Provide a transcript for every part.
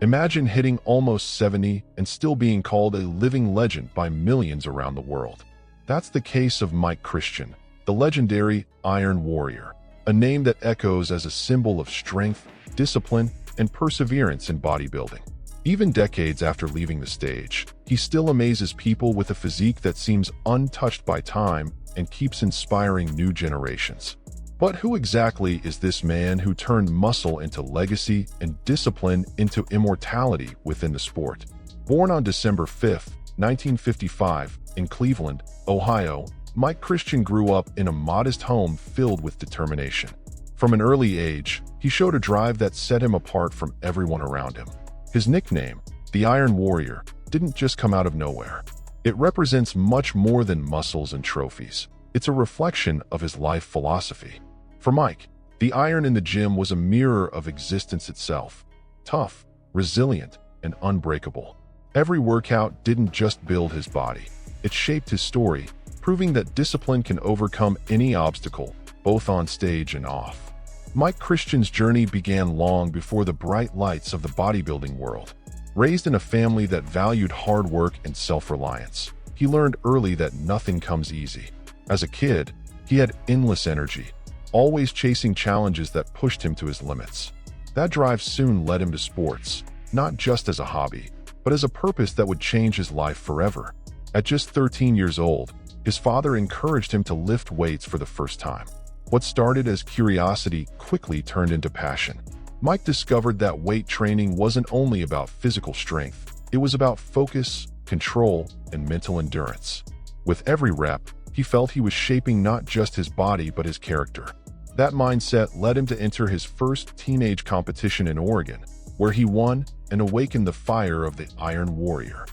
Imagine hitting almost 70 and still being called a living legend by millions around the world. That's the case of Mike Christian, the legendary Iron Warrior, a name that echoes as a symbol of strength, discipline, and perseverance in bodybuilding. Even decades after leaving the stage, he still amazes people with a physique that seems untouched by time and keeps inspiring new generations. But who exactly is this man who turned muscle into legacy and discipline into immortality within the sport? Born on December 5, 1955, in Cleveland, Ohio, Mike Christian grew up in a modest home filled with determination. From an early age, he showed a drive that set him apart from everyone around him. His nickname, the Iron Warrior, didn't just come out of nowhere. It represents much more than muscles and trophies. It's a reflection of his life philosophy. For Mike, the iron in the gym was a mirror of existence itself. Tough, resilient, and unbreakable. Every workout didn't just build his body. It shaped his story, proving that discipline can overcome any obstacle, both on stage and off. Mike Christian's journey began long before the bright lights of the bodybuilding world. Raised in a family that valued hard work and self-reliance, he learned early that nothing comes easy. As a kid, he had endless energy, always chasing challenges that pushed him to his limits. That drive soon led him to sports, not just as a hobby, but as a purpose that would change his life forever. At just 13 years old, his father encouraged him to lift weights for the first time. What started as curiosity quickly turned into passion. Mike discovered that weight training wasn't only about physical strength, it was about focus, control, and mental endurance. With every rep, he felt he was shaping not just his body but his character. That mindset led him to enter his first teenage competition in Oregon, where he won and awakened the fire of the Iron Warrior.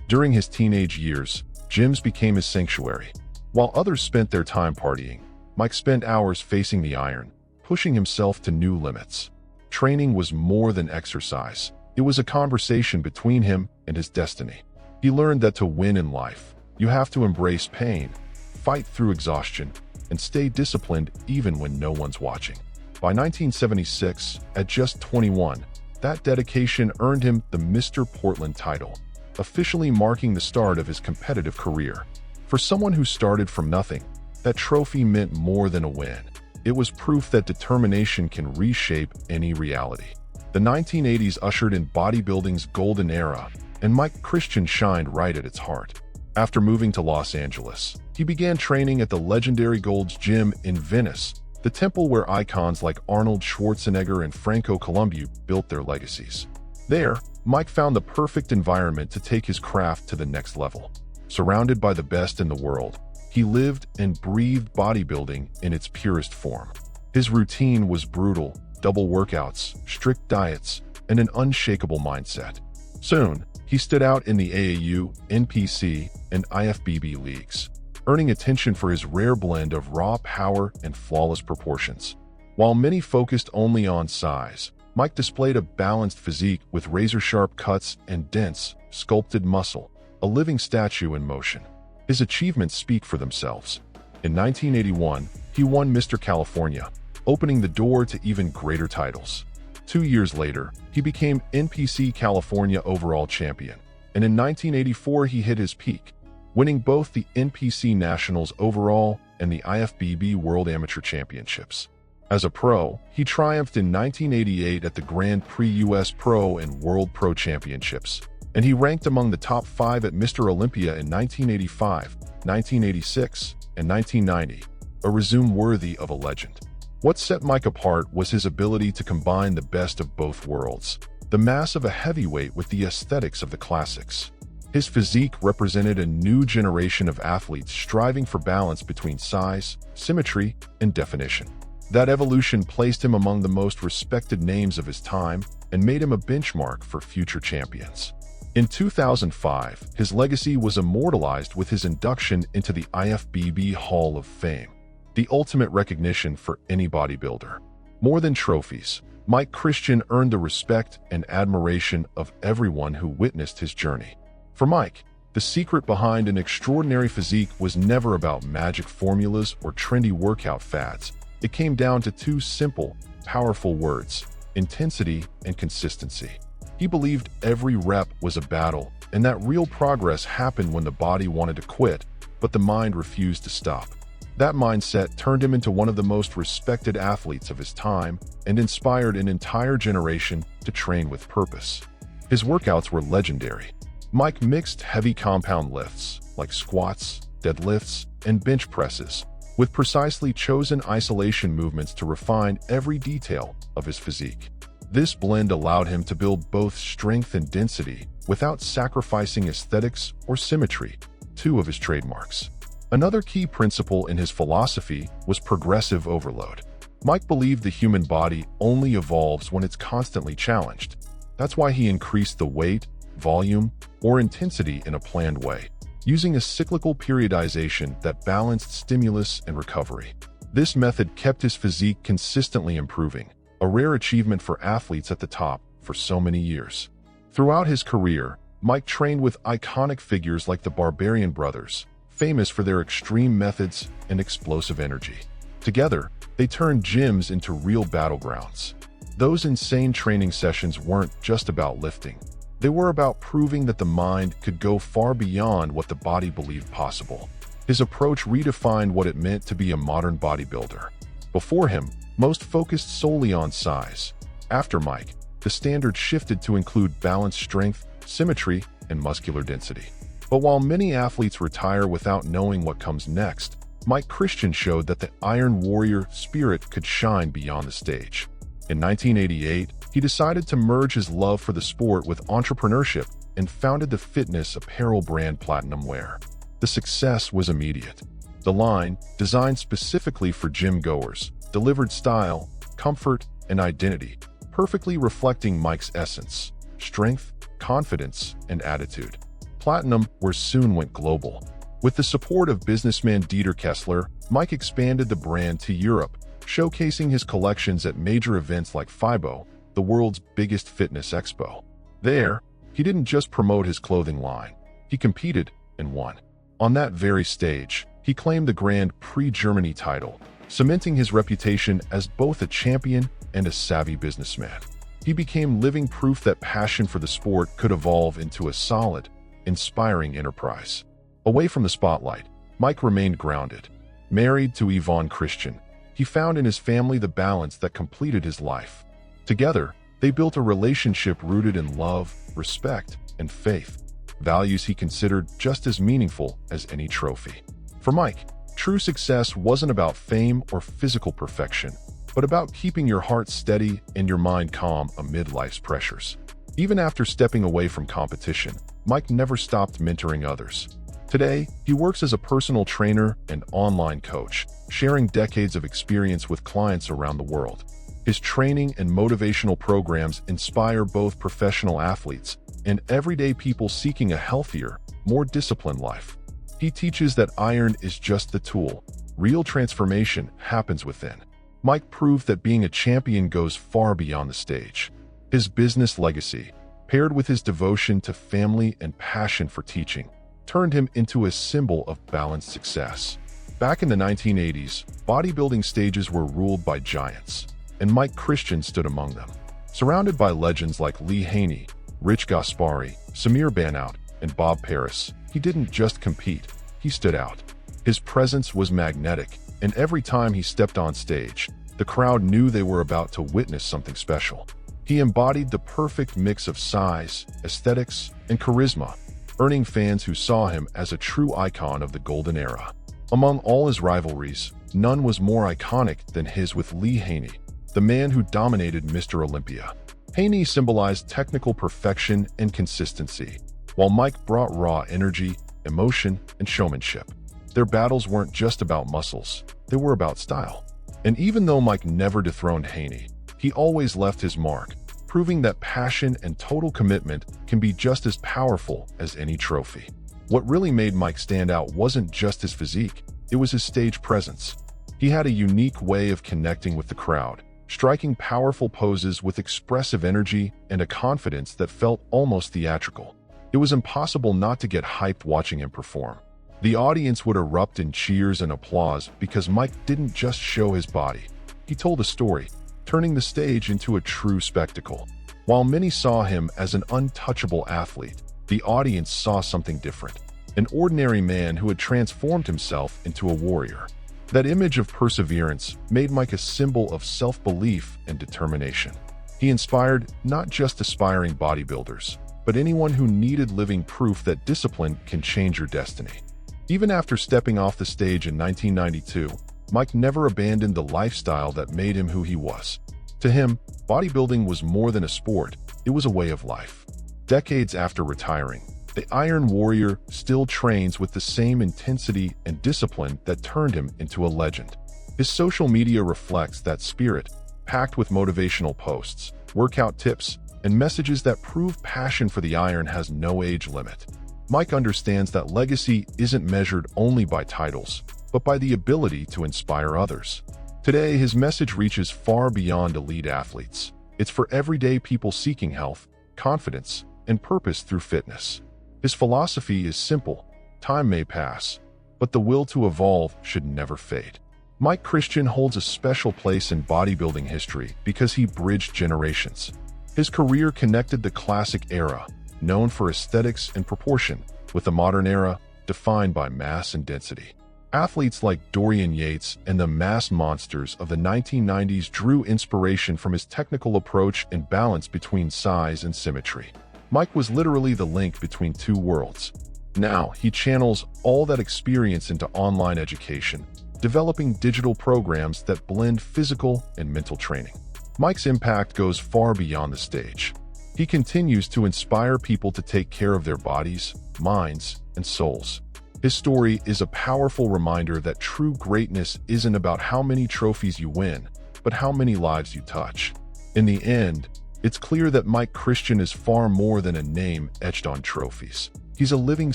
During his teenage years, gyms became his sanctuary. While others spent their time partying, Mike spent hours facing the iron, pushing himself to new limits. Training was more than exercise. It was a conversation between him and his destiny. He learned that to win in life, you have to embrace pain, fight through exhaustion, and stay disciplined even when no one's watching. By 1976, at just 21, that dedication earned him the Mr. Portland title, officially marking the start of his competitive career. For someone who started from nothing, that trophy meant more than a win. It was proof that determination can reshape any reality. The 1980s ushered in bodybuilding's golden era, and Mike Christian shined right at its heart. After moving to Los Angeles, he began training at the legendary Gold's Gym in Venice, the temple where icons like Arnold Schwarzenegger and Franco Columbu built their legacies. There, Mike found the perfect environment to take his craft to the next level. Surrounded by the best in the world, he lived and breathed bodybuilding in its purest form. His routine was brutal: double workouts, strict diets, and an unshakable mindset. Soon, he stood out in the AAU, NPC, and IFBB leagues, earning attention for his rare blend of raw power and flawless proportions. While many focused only on size, Mike displayed a balanced physique with razor-sharp cuts and dense, sculpted muscle, a living statue in motion. His achievements speak for themselves. In 1981, he won Mr. California, opening the door to even greater titles. 2 years later, he became NPC California overall champion, and in 1984 he hit his peak, winning both the NPC Nationals overall and the IFBB World Amateur Championships. As a pro, he triumphed in 1988 at the Grand Prix US Pro and World Pro Championships, and he ranked among the top 5 at Mr. Olympia in 1985, 1986, and 1990, a resume worthy of a legend. What set Mike apart was his ability to combine the best of both worlds, the mass of a heavyweight with the aesthetics of the classics. His physique represented a new generation of athletes striving for balance between size, symmetry, and definition. That evolution placed him among the most respected names of his time and made him a benchmark for future champions. In 2005, his legacy was immortalized with his induction into the IFBB Hall of Fame, the ultimate recognition for any bodybuilder. More than trophies, Mike Christian earned the respect and admiration of everyone who witnessed his journey. For Mike, the secret behind an extraordinary physique was never about magic formulas or trendy workout fads. It came down to two simple, powerful words: intensity and consistency. He believed every rep was a battle, and that real progress happened when the body wanted to quit, but the mind refused to stop. That mindset turned him into one of the most respected athletes of his time and inspired an entire generation to train with purpose. His workouts were legendary. Mike mixed heavy compound lifts, like squats, deadlifts, and bench presses, with precisely chosen isolation movements to refine every detail of his physique. This blend allowed him to build both strength and density without sacrificing aesthetics or symmetry, two of his trademarks. Another key principle in his philosophy was progressive overload. Mike believed the human body only evolves when it's constantly challenged. That's why he increased the weight, volume, or intensity in a planned way, using a cyclical periodization that balanced stimulus and recovery. This method kept his physique consistently improving, a rare achievement for athletes at the top for so many years. Throughout his career, Mike trained with iconic figures like the Barbarian Brothers, famous for their extreme methods and explosive energy. Together, they turned gyms into real battlegrounds. Those insane training sessions weren't just about lifting. They were about proving that the mind could go far beyond what the body believed possible. His approach redefined what it meant to be a modern bodybuilder. Before him, most focused solely on size. After Mike, the standard shifted to include balanced strength, symmetry, and muscular density. But while many athletes retire without knowing what comes next, Mike Christian showed that the Iron Warrior spirit could shine beyond the stage. In 1988, he decided to merge his love for the sport with entrepreneurship and founded the fitness apparel brand Platinum Wear. The success was immediate. The line, designed specifically for gym goers, delivered style, comfort, and identity, perfectly reflecting Mike's essence, strength, confidence, and attitude. Platinum Wear soon went global. With the support of businessman Dieter Kessler, Mike expanded the brand to Europe, showcasing his collections at major events like FIBO, the world's biggest fitness expo. There, he didn't just promote his clothing line, he competed and won. On that very stage, he claimed the Grand Prix Germany title, cementing his reputation as both a champion and a savvy businessman. He became living proof that passion for the sport could evolve into a solid, inspiring enterprise. Away from the spotlight, Mike remained grounded. Married to Yvonne Christian, he found in his family the balance that completed his life. Together, they built a relationship rooted in love, respect, and faith, values he considered just as meaningful as any trophy. For Mike, true success wasn't about fame or physical perfection, but about keeping your heart steady and your mind calm amid life's pressures. Even after stepping away from competition, Mike never stopped mentoring others. Today, he works as a personal trainer and online coach, sharing decades of experience with clients around the world. His training and motivational programs inspire both professional athletes and everyday people seeking a healthier, more disciplined life. He teaches that iron is just the tool. Real transformation happens within. Mike proved that being a champion goes far beyond the stage. His business legacy, paired with his devotion to family and passion for teaching, turned him into a symbol of balanced success. Back in the 1980s, bodybuilding stages were ruled by giants, and Mike Christian stood among them. Surrounded by legends like Lee Haney, Rich Gaspari, Samir Banout, and Bob Paris, he didn't just compete, he stood out. His presence was magnetic, and every time he stepped on stage, the crowd knew they were about to witness something special. He embodied the perfect mix of size, aesthetics, and charisma, earning fans who saw him as a true icon of the golden era. Among all his rivalries, none was more iconic than his with Lee Haney, the man who dominated Mr. Olympia. Haney symbolized technical perfection and consistency, while Mike brought raw energy, emotion, and showmanship. Their battles weren't just about muscles, they were about style. And even though Mike never dethroned Haney, he always left his mark, proving that passion and total commitment can be just as powerful as any trophy. What really made Mike stand out wasn't just his physique, it was his stage presence. He had a unique way of connecting with the crowd, striking powerful poses with expressive energy and a confidence that felt almost theatrical. It was impossible not to get hyped watching him perform. The audience would erupt in cheers and applause because Mike didn't just show his body. He told a story, turning the stage into a true spectacle. While many saw him as an untouchable athlete, the audience saw something different. An ordinary man who had transformed himself into a warrior. That image of perseverance made Mike a symbol of self-belief and determination. He inspired not just aspiring bodybuilders, but anyone who needed living proof that discipline can change your destiny. Even after stepping off the stage in 1992, Mike never abandoned the lifestyle that made him who he was. To him, bodybuilding was more than a sport, it was a way of life. Decades after retiring, the Iron Warrior still trains with the same intensity and discipline that turned him into a legend. His social media reflects that spirit, packed with motivational posts, workout tips, and messages that prove passion for the iron has no age limit. Mike understands that legacy isn't measured only by titles, but by the ability to inspire others. Today, his message reaches far beyond elite athletes. It's for everyday people seeking health, confidence, and purpose through fitness. His philosophy is simple: time may pass, but the will to evolve should never fade. Mike Christian holds a special place in bodybuilding history because he bridged generations. His career connected the classic era, known for aesthetics and proportion, with the modern era, defined by mass and density. Athletes like Dorian Yates and the mass monsters of the 1990s drew inspiration from his technical approach and balance between size and symmetry. Mike was literally the link between two worlds. Now, he channels all that experience into online education, developing digital programs that blend physical and mental training. Mike's impact goes far beyond the stage. He continues to inspire people to take care of their bodies, minds, and souls. His story is a powerful reminder that true greatness isn't about how many trophies you win, but how many lives you touch. In the end, it's clear that Mike Christian is far more than a name etched on trophies. He's a living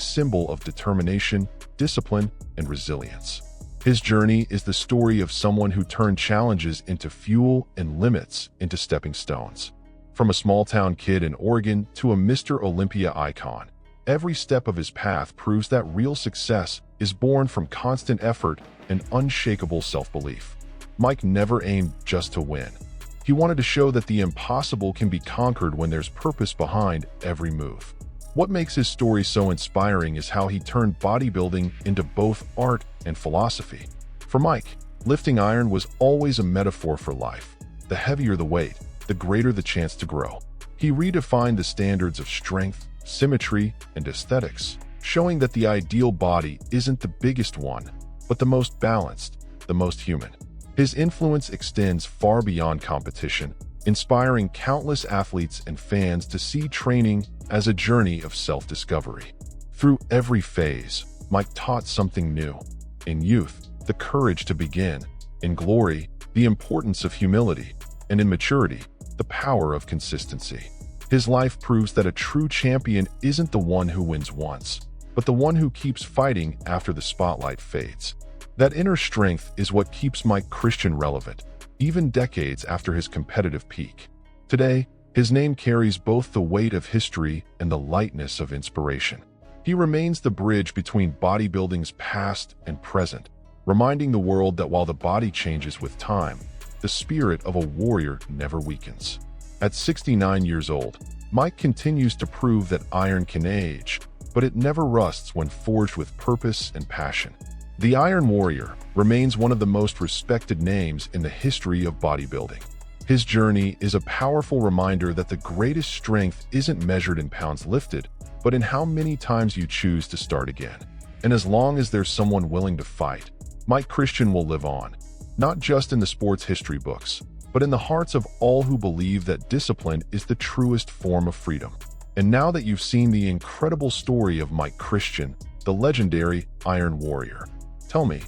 symbol of determination, discipline, and resilience. His journey is the story of someone who turned challenges into fuel and limits into stepping stones. From a small-town kid in Oregon to a Mr. Olympia icon, every step of his path proves that real success is born from constant effort and unshakable self-belief. Mike never aimed just to win. He wanted to show that the impossible can be conquered when there's purpose behind every move. What makes his story so inspiring is how he turned bodybuilding into both art and philosophy. For Mike, lifting iron was always a metaphor for life. The heavier the weight, the greater the chance to grow. He redefined the standards of strength, symmetry, and aesthetics, showing that the ideal body isn't the biggest one, but the most balanced, the most human. His influence extends far beyond competition, inspiring countless athletes and fans to see training as a journey of self-discovery. Through every phase, Mike taught something new. In youth, the courage to begin. In glory, the importance of humility. And in maturity, the power of consistency. His life proves that a true champion isn't the one who wins once, but the one who keeps fighting after the spotlight fades. That inner strength is what keeps Mike Christian relevant, even decades after his competitive peak. Today, his name carries both the weight of history and the lightness of inspiration. He remains the bridge between bodybuilding's past and present, reminding the world that while the body changes with time, the spirit of a warrior never weakens. At 69 years old, Mike continues to prove that iron can age, but it never rusts when forged with purpose and passion. The Iron Warrior remains one of the most respected names in the history of bodybuilding. His journey is a powerful reminder that the greatest strength isn't measured in pounds lifted, but in how many times you choose to start again. And as long as there's someone willing to fight, Mike Christian will live on, not just in the sports history books, but in the hearts of all who believe that discipline is the truest form of freedom. And now that you've seen the incredible story of Mike Christian, the legendary Iron Warrior, tell me,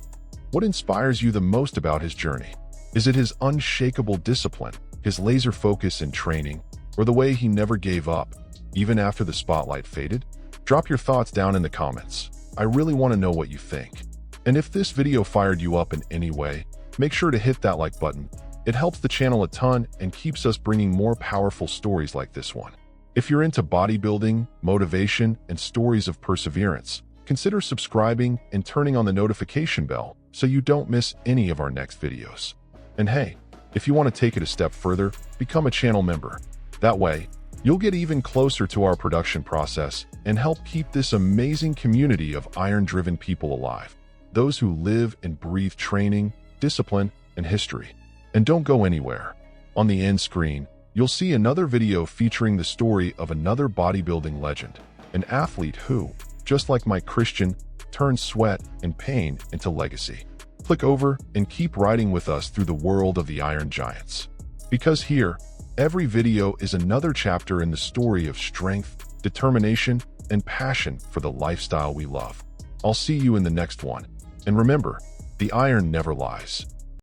what inspires you the most about his journey? Is it his unshakable discipline, his laser focus in training, or the way he never gave up, even after the spotlight faded? Drop your thoughts down in the comments. I really want to know what you think. And if this video fired you up in any way, make sure to hit that like button. It helps the channel a ton and keeps us bringing more powerful stories like this one. If you're into bodybuilding, motivation, and stories of perseverance, consider subscribing and turning on the notification bell so you don't miss any of our next videos. And hey, if you want to take it a step further, become a channel member. That way, you'll get even closer to our production process and help keep this amazing community of iron-driven people alive. Those who live and breathe training, discipline, and history. And don't go anywhere. On the end screen, you'll see another video featuring the story of another bodybuilding legend, an athlete who, just like Mike Christian, turned sweat and pain into legacy. Click over and keep riding with us through the world of the Iron Giants. Because here, every video is another chapter in the story of strength, determination, and passion for the lifestyle we love. I'll see you in the next one. And remember, the iron never lies.